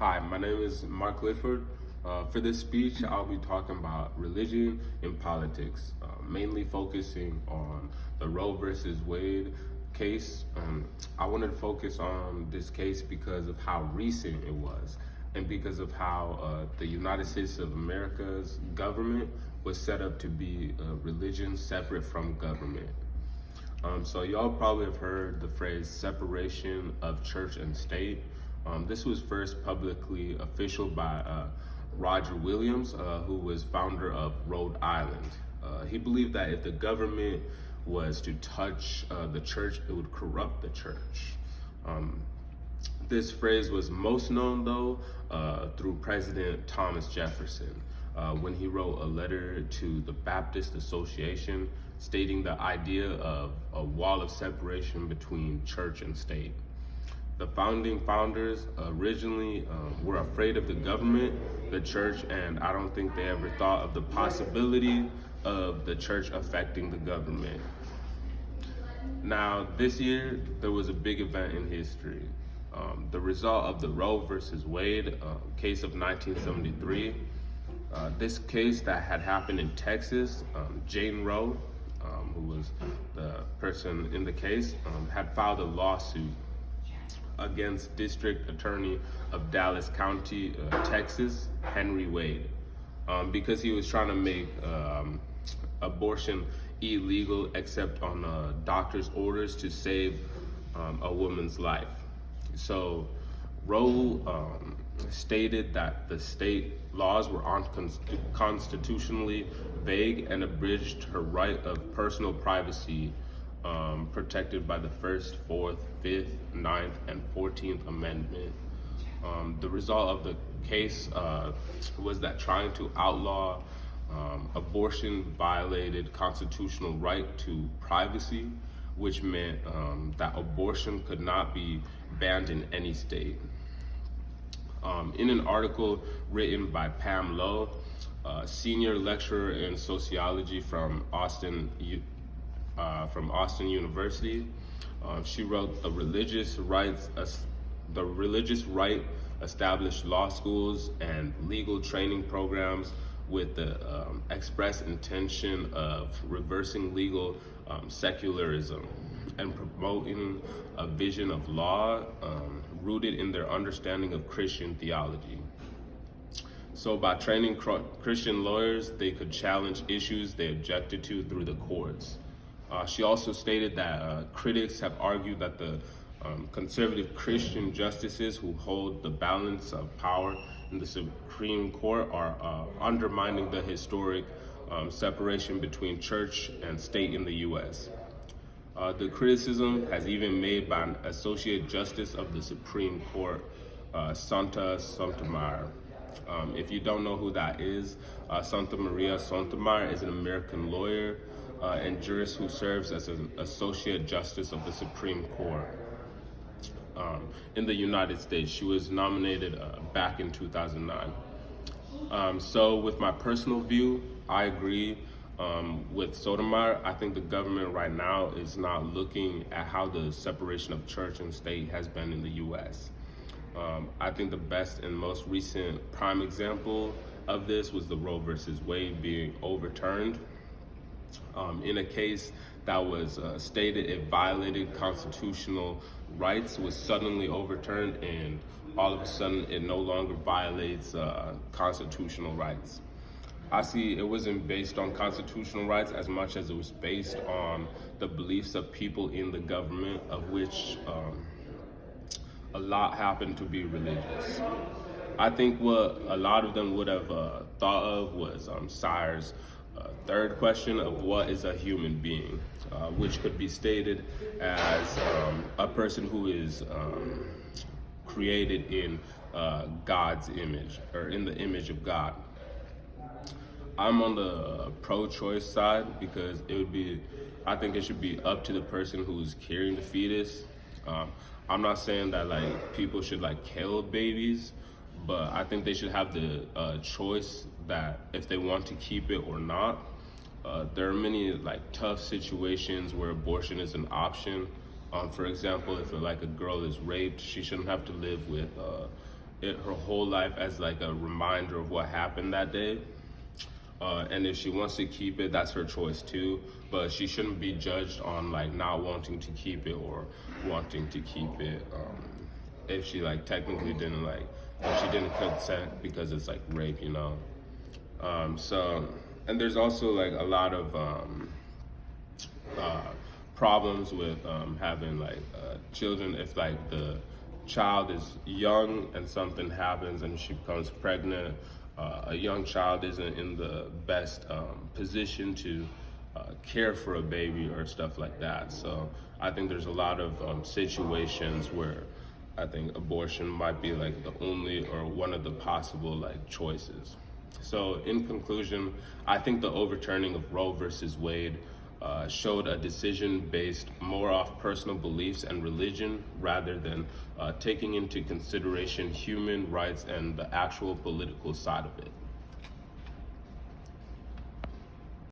Hi, my name is Mark Lifford. For this speech, I'll be talking about religion and politics, mainly focusing on the Roe versus Wade case. I wanted to focus on this case because of how recent it was and because of how the United States of America's government was set up to be a religion separate from government. So y'all probably have heard the phrase separation of church and state. This was first publicly official by Roger Williams, who was founder of Rhode Island. He believed that if the government was to touch the church, it would corrupt the church. This phrase was most known, though, through President Thomas Jefferson when he wrote a letter to the Baptist Association stating the idea of a wall of separation between church and state. The founding founders originally were afraid of the government, the church, and I don't think they ever thought of the possibility of the church affecting the government. Now, this year, there was a big event in history. The result of the Roe versus Wade case of 1973. This case that had happened in Texas, Jane Roe, who was the person in the case, had filed a lawsuit against District Attorney of Dallas County, Texas, Henry Wade, because he was trying to make abortion illegal except on a doctor's orders to save a woman's life. So Roe stated that the state laws were unconstitutionally vague and abridged her right of personal privacy protected by the First, Fourth, Fifth, Ninth, and 14th Amendment. The result of the case was that trying to outlaw abortion violated constitutional right to privacy, which meant that abortion could not be banned in any state. In an article written by Pam Lowe, senior lecturer in sociology from Austin University, she wrote, the religious right established law schools and legal training programs with the express intention of reversing legal secularism and promoting a vision of law rooted in their understanding of Christian theology. So by training Christian lawyers, they could challenge issues they objected to through the courts. She also stated that critics have argued that the conservative Christian justices who hold the balance of power in the Supreme Court are undermining the historic separation between church and state in the U.S. The criticism has even made by an Associate Justice of the Supreme Court, Santa Sotomayor. If you don't know who that is, Santa Maria Sotomayor is an American lawyer and jurist who serves as an Associate Justice of the Supreme Court in the United States. She was nominated back in 2009. So with my personal view, I agree with Sotomayor. I think the government right now is not looking at how the separation of church and state has been in the U.S. I think the best and most recent prime example of this was the Roe versus Wade being overturned. In a case that was stated it violated constitutional rights was suddenly overturned, and all of a sudden it no longer violates constitutional rights. I see it wasn't based on constitutional rights as much as it was based on the beliefs of people in the government, of which a lot happen to be religious. I think what a lot of them would have thought of was Sire's third question of what is a human being, which could be stated as a person who is created in God's image, or in the image of God. I'm on the pro-choice side because I think it should be up to the person who's carrying the fetus. I'm not saying that people should kill babies, but I think they should have the choice that if they want to keep it or not. There are many tough situations where abortion is an option. For example, if a girl is raped, she shouldn't have to live with her whole life as like a reminder of what happened that day. And if she wants to keep it, that's her choice too. But she shouldn't be judged on like not wanting to keep it or wanting to keep it. If she like technically didn't like, if she didn't consent, because it's like rape, you know. So, and there's also like a lot of problems with having like children. If like the child is young and something happens and she becomes pregnant, a young child isn't in the best position to care for a baby or stuff like that. So I think there's a lot of situations where I think abortion might be like the only or one of the possible like choices. So in conclusion, I think the overturning of Roe versus Wade showed a decision based more off personal beliefs and religion rather than taking into consideration human rights and the actual political side of it.